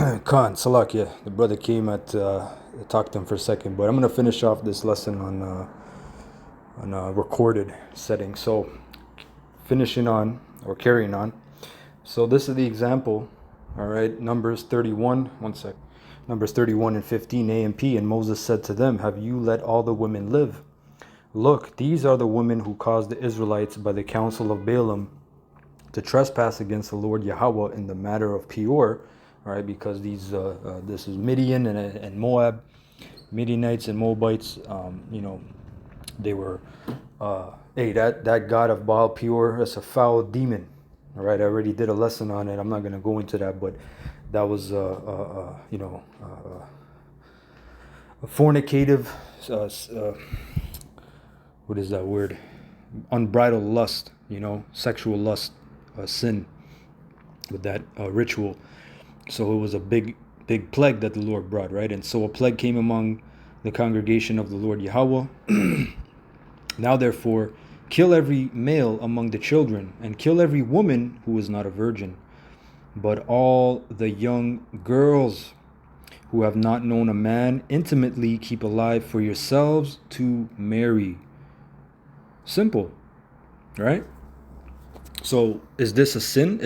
Khan, Salakia, the brother came at talked to him for a second, but I'm gonna finish off this lesson on a recorded setting. So, finishing on or carrying on. So this is the example. All right, Numbers 31. One sec. Numbers 31 and 15 A and P. And Moses said to them, "Have you let all the women live? Look, these are the women who caused the Israelites by the counsel of Balaam to trespass against the Lord Yahweh in the matter of Peor." All right, because this is Midian and Moab, Midianites and Moabites. They were, that god of Baal Peor, that's a foul demon. All right, I already did a lesson on it. I'm not going to go into that, but that was, a fornicative, what is that word? Unbridled lust, sexual lust, sin with that ritual. So it was a big plague that the Lord brought, right? And so a plague came among the congregation of the Lord Yahweh. Now therefore, kill every male among the children, and kill every woman who is not a virgin, but all the young girls who have not known a man intimately keep alive for yourselves to marry. Simple, right? So is this a sin?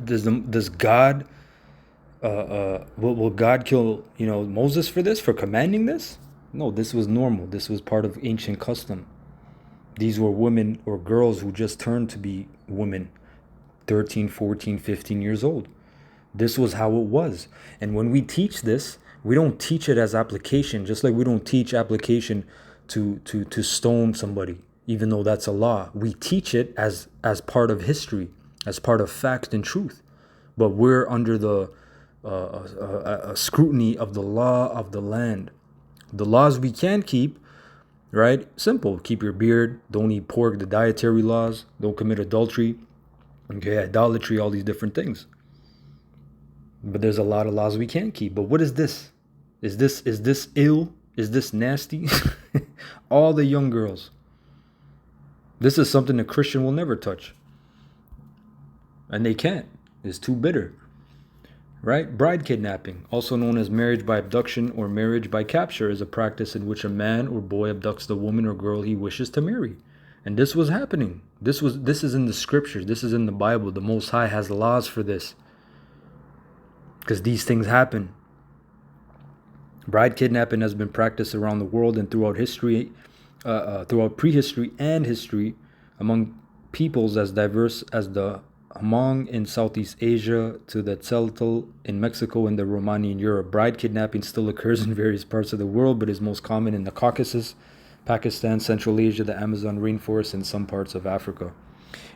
Does God will God kill Moses for this, for commanding this? No, this was normal. This was part of ancient custom. These were women or girls who just turned to be women, 13, 14, 15 years old. This was how it was. And when we teach this, we don't teach it as application, just like we don't teach application to stone somebody, even though that's a law. We teach it as part of history, as part of fact and truth. But we're under the scrutiny of the law of the land. The laws we can keep, right? Simple. Keep your beard. Don't eat pork. The dietary laws. Don't commit adultery. Okay, idolatry, all these different things. But there's a lot of laws we can't keep. But what is this? Is this ill? Is this nasty? All the young girls. This is something a Christian will never touch. And they can't. It's too bitter. Right? Bride kidnapping, also known as marriage by abduction or marriage by capture, is a practice in which a man or boy abducts the woman or girl he wishes to marry. And this was happening. This is in the scriptures. This is in the Bible. The Most High has laws for this, because these things happen. Bride kidnapping has been practiced around the world and throughout history, throughout prehistory and history, among peoples as diverse as the Hmong in Southeast Asia to the Tzeltal in Mexico and the Romani in Europe. Bride kidnapping still occurs in various parts of the world, but is most common in the Caucasus, Pakistan, Central Asia, the Amazon rainforest, and some parts of Africa.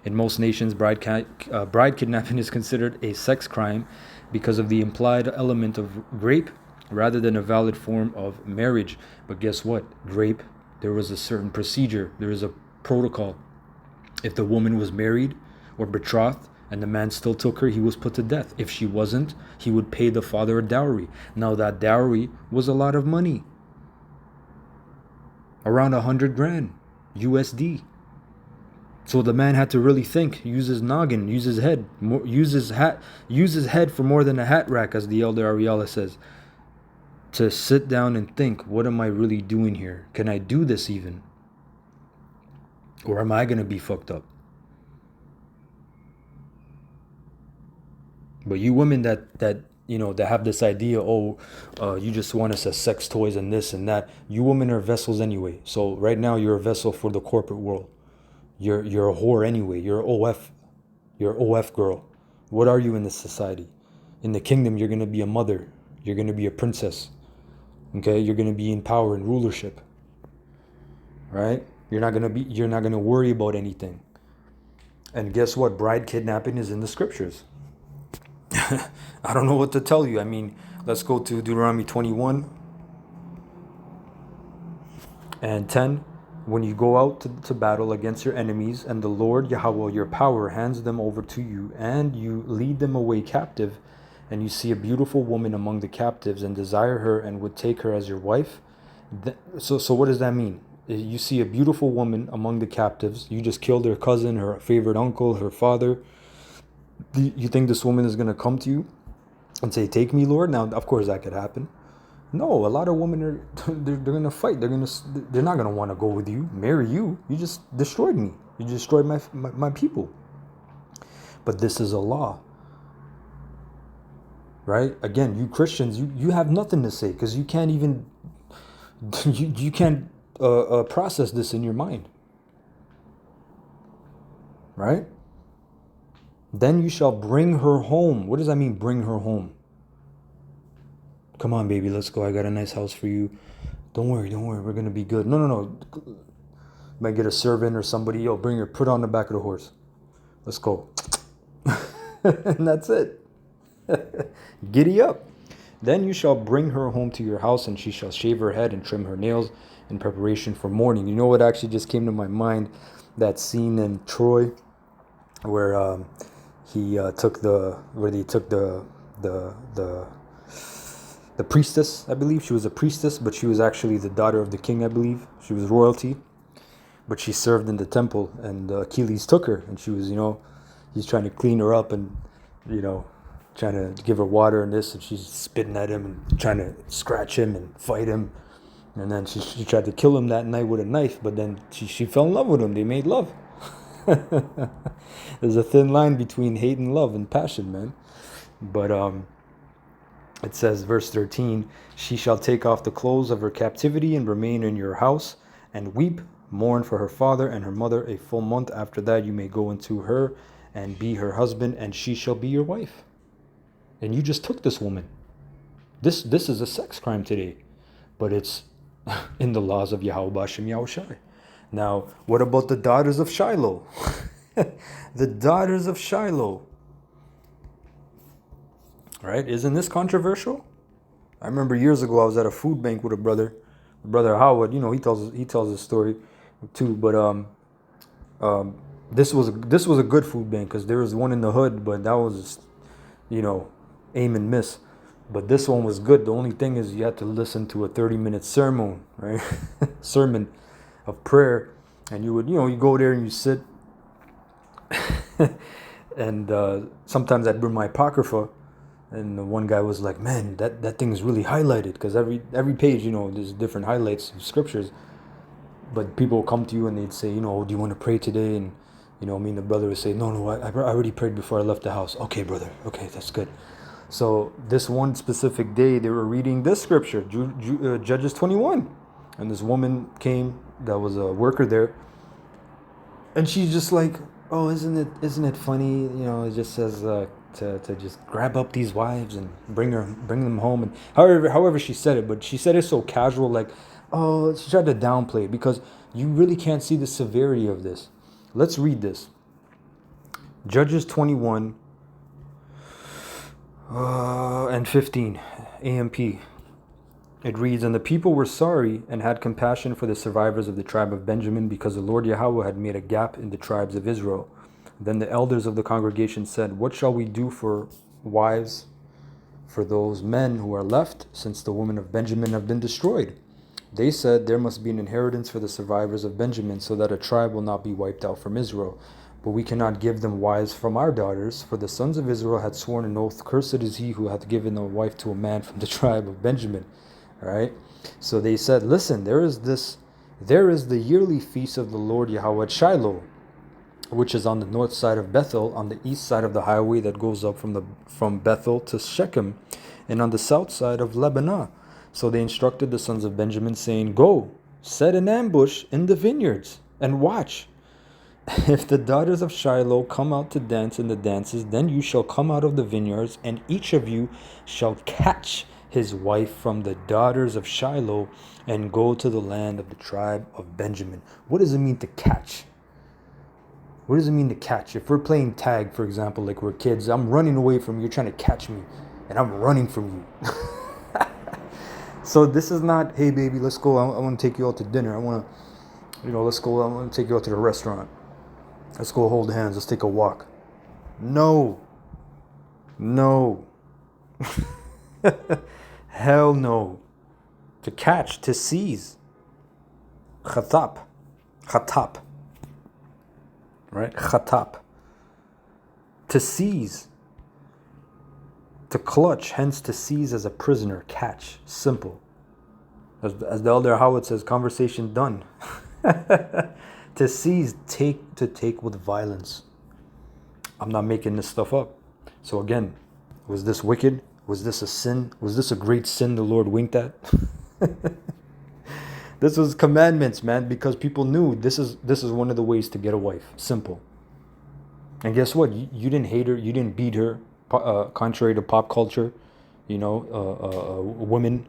In most nations, bride kidnapping is considered a sex crime because of the implied element of rape rather than a valid form of marriage. But guess what? Rape, there was a certain procedure, there is a protocol. If the woman was married or betrothed and the man still took her, he was put to death. If she wasn't, he would pay the father a dowry. Now that dowry was a lot of money, around 100 grand USD. So the man had to really think, use his noggin, use his head, use his head for more than a hat rack, as the elder Ariala says, to sit down and think, what am I really doing here? Can I do this even? Or am I going to be fucked up? But you women that have this idea, you just want us as sex toys and this and that. You women are vessels anyway. So right now you're a vessel for the corporate world. You're a whore anyway. You're OF. You're OF girl. What are you in this society? In the kingdom, you're gonna be a mother. You're gonna be a princess. Okay, you're gonna be in power and rulership. Right? You're not gonna worry about anything. And guess what? Bride kidnapping is in the scriptures. I don't know what to tell you. I mean, let's go to Deuteronomy 21 and 10. When you go out to battle against your enemies, and the Lord Yahweh, your power, hands them over to you, and you lead them away captive, and you see a beautiful woman among the captives, and desire her, and would take her as your wife. So what does that mean? You see a beautiful woman among the captives. You just killed her cousin, her favorite uncle, her father. You think this woman is going to come to you and say, "Take me, Lord." Now, of course, that could happen. No, a lot of women are they're gonna fight. They're not gonna want to go with you, marry you. You just destroyed me. You destroyed my people. But this is a law, right? Again, you Christians, you have nothing to say because you can't even you can't process this in your mind, right? Then you shall bring her home. What does that mean, bring her home? Come on, baby, let's go. I got a nice house for you. Don't worry, we're gonna be good. No. Might get a servant or somebody. Yo, bring her. Put her on the back of the horse. Let's go. And that's it. Giddy up. Then you shall bring her home to your house, and she shall shave her head and trim her nails in preparation for mourning. You know what actually just came to my mind? That scene in Troy where he took the the priestess. I believe she was a priestess, but she was actually the daughter of the king. I believe she was royalty, but she served in the temple, and Achilles took her, and she was, he's trying to clean her up, and trying to give her water and this, and she's spitting at him and trying to scratch him and fight him. And then she tried to kill him that night with a knife, but then she fell in love with him. They made love. There's a thin line between hate and love and passion, man. But it says, verse 13, she shall take off the clothes of her captivity and remain in your house and weep, mourn for her father and her mother a full month. After that you may go into her and be her husband, and she shall be your wife. And you just took this woman. This is a sex crime today, but it's in the laws of Yahweh Bashem Yahushai. Now, what about the daughters of Shiloh? The daughters of Shiloh. Right? Isn't this controversial? I remember years ago I was at a food bank with a brother Howard. He tells his story too. But this was a good food bank because there was one in the hood, but that was aim and miss. But this one was good. The only thing is you had to listen to a 30-minute sermon, right? Sermon of prayer, and you would you go there and you sit. And sometimes I'd bring my apocrypha. And the one guy was like, "Man, that thing is really highlighted," because every page, there's different highlights of scriptures. But people will come to you and they'd say, "Do you want to pray today?" And me and the brother would say, "No, I already prayed before I left the house." "Okay, brother. Okay, that's good." So this one specific day, they were reading this scripture, Judges 21, and this woman came that was a worker there, and she's just like, "Oh, isn't it funny? It just says." To just grab up these wives and bring them home, and however she said it, but she said it so casual, like, oh, she tried to downplay it because you really can't see the severity of this. Let's read this. Judges 21 and 15 AMP. It reads, "And the people were sorry and had compassion for the survivors of the tribe of Benjamin, because the Lord Yahweh had made a gap in the tribes of Israel. Then the elders of the congregation said, 'What shall we do for wives for those men who are left, since the women of Benjamin have been destroyed?' They said, 'There must be an inheritance for the survivors of Benjamin, so that a tribe will not be wiped out from Israel. But we cannot give them wives from our daughters, for the sons of Israel had sworn an oath, cursed is he who hath given a wife to a man from the tribe of Benjamin.'" All right? So they said, "Listen, there is the yearly feast of the Lord Yahweh at Shiloh, which is on the north side of Bethel, on the east side of the highway that goes up from Bethel to Shechem, and on the south side of Lebanon." So they instructed the sons of Benjamin, saying, "Go, set an ambush in the vineyards, and watch. If the daughters of Shiloh come out to dance in the dances, then you shall come out of the vineyards, and each of you shall catch his wife from the daughters of Shiloh, and go to the land of the tribe of Benjamin." What does it mean to catch? What does it mean to catch? If we're playing tag, for example, like we're kids, I'm running away from you, you're trying to catch me, and I'm running from you. So this is not, "Hey baby, let's go. I want to take you out to dinner. I want to, let's go. I want to take you out to the restaurant. Let's go hold hands. Let's take a walk." No. Hell no. To catch, to seize. Khatap. Right? Khatap. To seize. To clutch, hence to seize as a prisoner. Catch. Simple. As the elder Howard says, conversation done. To seize, to take with violence. I'm not making this stuff up. So again, was this wicked? Was this a sin? Was this a great sin the Lord winked at? This was commandments, man, because people knew this is one of the ways to get a wife. Simple. And guess what? You didn't hate her. You didn't beat her. Contrary to pop culture, women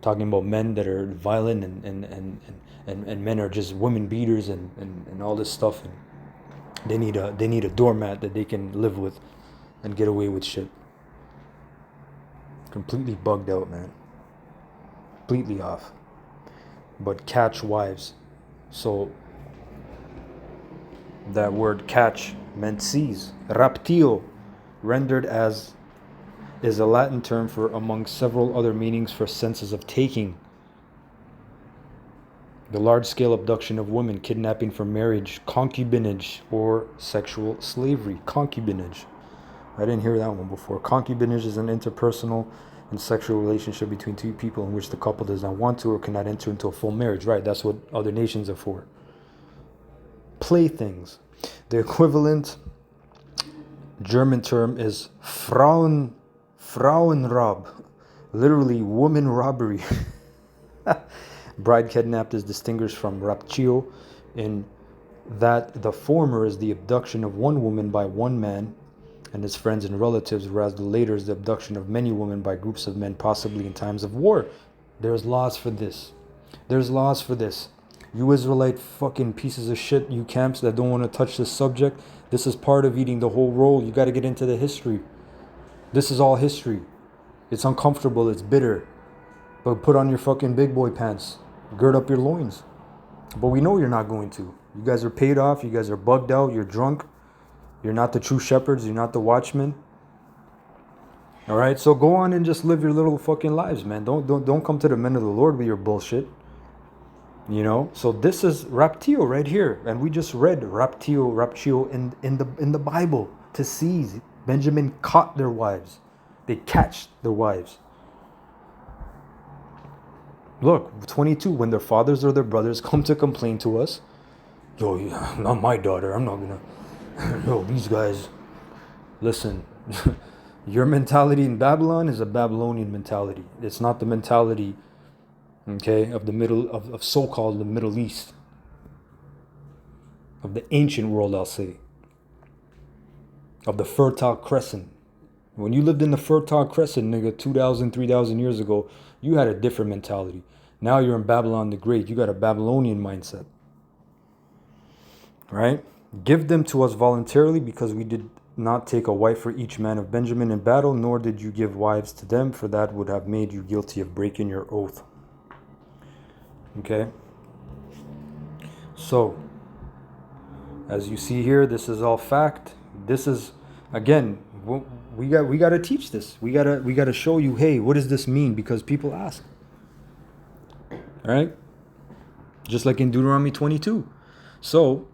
talking about men that are violent and men are just women beaters and all this stuff. And they need a doormat that they can live with and get away with shit. Completely bugged out, man. Completely off. But catch wives. So that word catch meant seize. Raptio, rendered as, is a Latin term for, among several other meanings, for senses of taking. The large-scale abduction of women, kidnapping for marriage, concubinage, or sexual slavery. Concubinage. I didn't hear that one before. Concubinage is an interpersonal and sexual relationship between two people in which the couple does not want to or cannot enter into a full marriage. Right, that's what other nations are for. Playthings. The equivalent German term is Frauenraub, literally woman robbery. Bride kidnapped is distinguished from raptio in that the former is the abduction of one woman by one man and his friends and relatives, whereas the later is the abduction of many women by groups of men, possibly in times of war. There's laws for this. There's laws for this. You Israelite fucking pieces of shit, you camps that don't want to touch this subject, this is part of eating the whole roll. You got to get into the history. This is all history. It's uncomfortable, it's bitter. But put on your fucking big boy pants. Gird up your loins. But we know you're not going to. You guys are paid off, you guys are bugged out, you're drunk. You're not the true shepherds, you're not the watchmen. Alright, so go on and just live your little fucking lives, man. Don't come to the men of the Lord with your bullshit. So this is raptio right here, and we just read raptio in the Bible. To seize. Benjamin caught their wives. They catch their wives. Look, 22, when their fathers or their brothers come to complain to us, yo, not my daughter, I'm not gonna, yo, these guys, listen, your mentality in Babylon is a Babylonian mentality. It's not the mentality, okay, of of so-called the Middle East, of the ancient world, I'll say, of the Fertile Crescent. When you lived in the Fertile Crescent, nigga, 2,000, 3,000 years ago, you had a different mentality. Now you're in Babylon the Great. You got a Babylonian mindset. Right? Give them to us voluntarily, because we did not take a wife for each man of Benjamin in battle, nor did you give wives to them, for that would have made you guilty of breaking your oath. Okay? So, as you see here, this is all fact. This is, again, we got to teach this. We got to show you, hey, what does this mean? Because people ask. All right? Just like in Deuteronomy 22. So,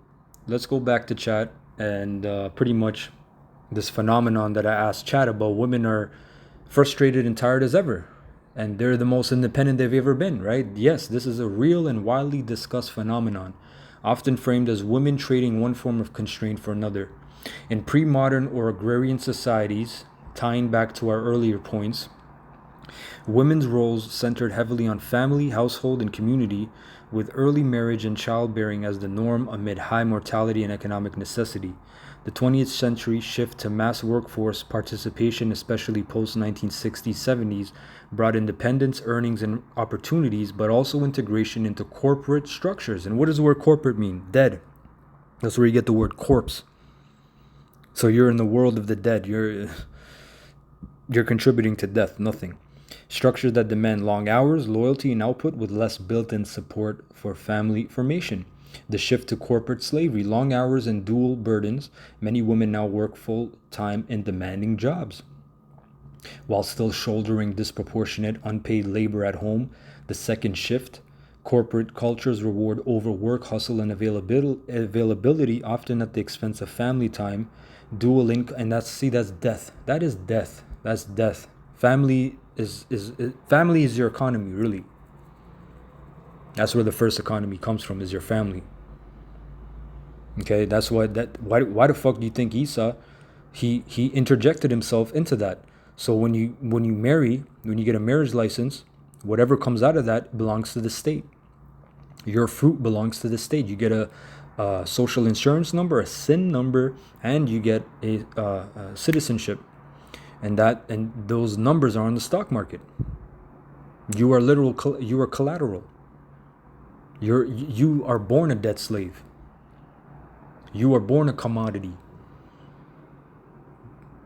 let's go back to chat and pretty much this phenomenon that I asked chat about. Women are frustrated and tired as ever. And they're the most independent they've ever been, right? Yes, this is a real and widely discussed phenomenon, often framed as women trading one form of constraint for another. In pre-modern or agrarian societies, tying back to our earlier points, women's roles centered heavily on family, household, and community, with early marriage and childbearing as the norm amid high mortality and economic necessity. The 20th century shift to mass workforce participation, especially post-1960s, 70s, brought independence, earnings, and opportunities, but also integration into corporate structures. And what does the word corporate mean? Dead. That's where you get the word corpse. So you're in the world of the dead. You're contributing to death, nothing. Structures that demand long hours, loyalty, and output with less built-in support for family formation. The shift to corporate slavery, long hours and dual burdens. Many women now work full-time in demanding jobs, while still shouldering disproportionate unpaid labor at home. The second shift, corporate cultures reward overwork, hustle, and availability, often at the expense of family time. Dual income, and that's death. That is death. That's death. Family is your economy, really. That's where the first economy comes from, is your family. Okay, that's why the fuck do you think Esau, he interjected himself into that? So when you marry, when you get a marriage license, whatever comes out of that belongs to the state. Your fruit belongs to the state. You get a social insurance number, a SIN number, and you get a citizenship, and those numbers are on the stock market. You are you are collateral. You are born a debt slave. You are born a commodity.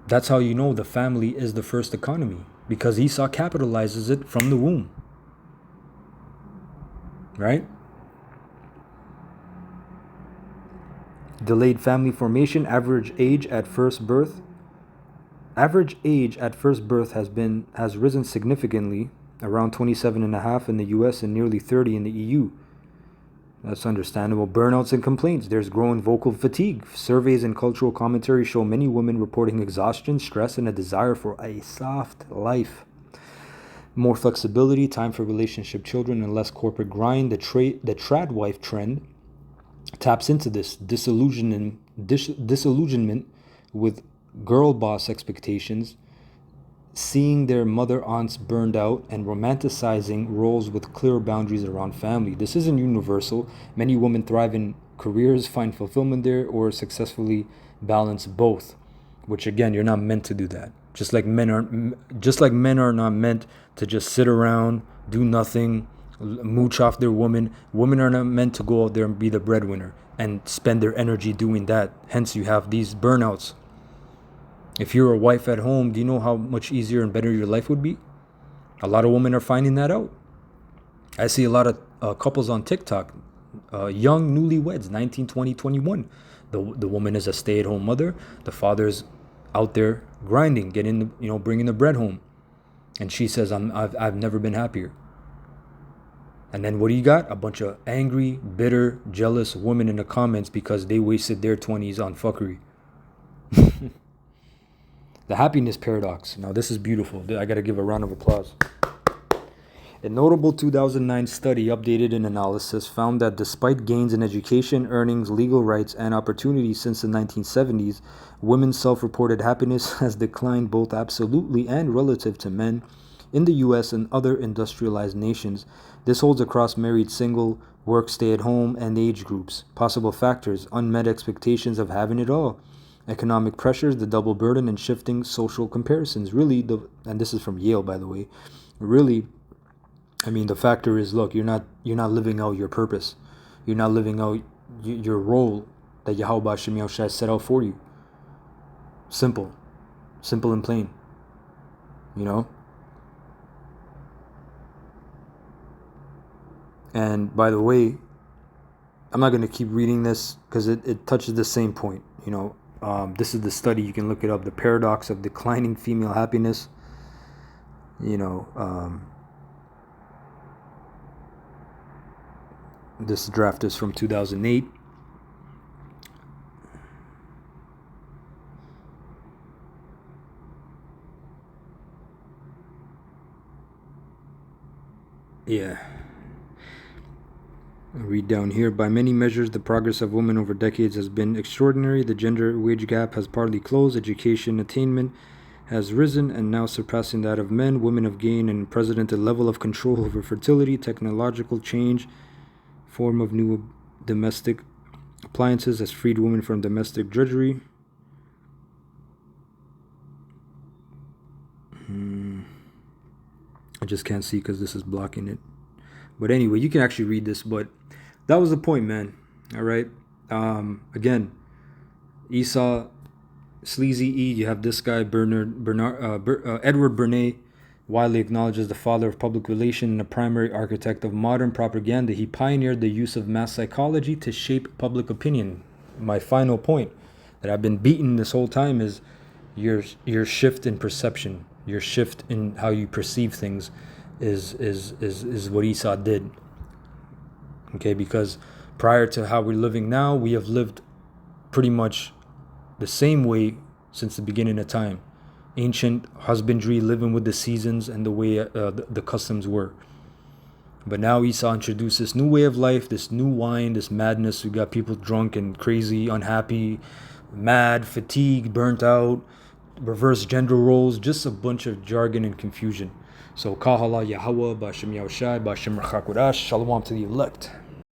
That's how you know the family is the first economy, because Esau capitalizes it from the womb. Right? Delayed family formation, average age at first birth. Average age at first birth has risen significantly, around 27 and a half in the US and nearly 30 in the EU. That's understandable. Burnouts and complaints. There's growing vocal fatigue. Surveys and cultural commentary show many women reporting exhaustion, stress, and a desire for a soft life. More flexibility, time for relationship, children, and less corporate grind. The trad wife trend taps into this disillusionment with girl boss expectations, seeing their mother aunts burned out, and romanticizing roles with clear boundaries around family. This isn't universal. Many women thrive in careers, find fulfillment there, or successfully balance both, which again, you're not meant to do that. Just like men are not meant to just sit around, do nothing, mooch off their woman. Women are not meant to go out there and be the breadwinner and spend their energy doing that. Hence, you have these burnouts. If you're a wife at home, do you know how much easier and better your life would be? A lot of women are finding that out. I see a lot of couples on TikTok, young newlyweds, 19, 20, 21. The woman is a stay-at-home mother. The father's out there grinding, bringing the bread home. And she says, I've never been happier. And then what do you got? A bunch of angry, bitter, jealous women in the comments because they wasted their 20s on fuckery. The happiness paradox. Now, this is beautiful. I got to give a round of applause. A notable 2009 study, updated in analysis, found that despite gains in education, earnings, legal rights, and opportunities since the 1970s, women's self-reported happiness has declined both absolutely and relative to men in the US and other industrialized nations. This holds across married, single, work, stay-at-home, and age groups. Possible factors: unmet expectations of having it all, economic pressures, the double burden, and shifting social comparisons. Really, and this is from Yale, by the way. Really, I mean, the factor is, look, you're not living out your purpose. You're not living out your role that Yahweh Shem Yahushua set out for you. Simple and plain. You know. And by the way, I'm not going to keep reading this because it touches the same point. You know, this is the study. You can look it up. The paradox of declining female happiness. You know, this draft is from 2008. Yeah. I'll read down here. By many measures, the progress of women over decades has been extraordinary. The gender wage gap has partly closed. Education attainment has risen and now surpassing that of men. Women have gained an unprecedented level of control over fertility, technological change, form of new domestic appliances has freed women from domestic drudgery. I just can't see because this is blocking it. But anyway, you can actually read this, but that was the point, man. All right. Again, Esau, Sleazy E. You have this guy, Edward Bernays, widely acknowledged as the father of public relations and a primary architect of modern propaganda. He pioneered the use of mass psychology to shape public opinion. My final point that I've been beating this whole time is your shift in perception, your shift in how you perceive things is what Esau did. Okay, because prior to how we're living now, we have lived pretty much the same way since the beginning of time. ancient husbandry, living with the seasons and the way the customs were. But now Isa introduced this new way of life, this new wine, this madness. We got people drunk and crazy, unhappy, mad, fatigued, burnt out, reverse gender roles, just a bunch of jargon and confusion. So Kahala Yahweh, Bashim Yahushai, Bashim Rachakurash, Shalom to the elect.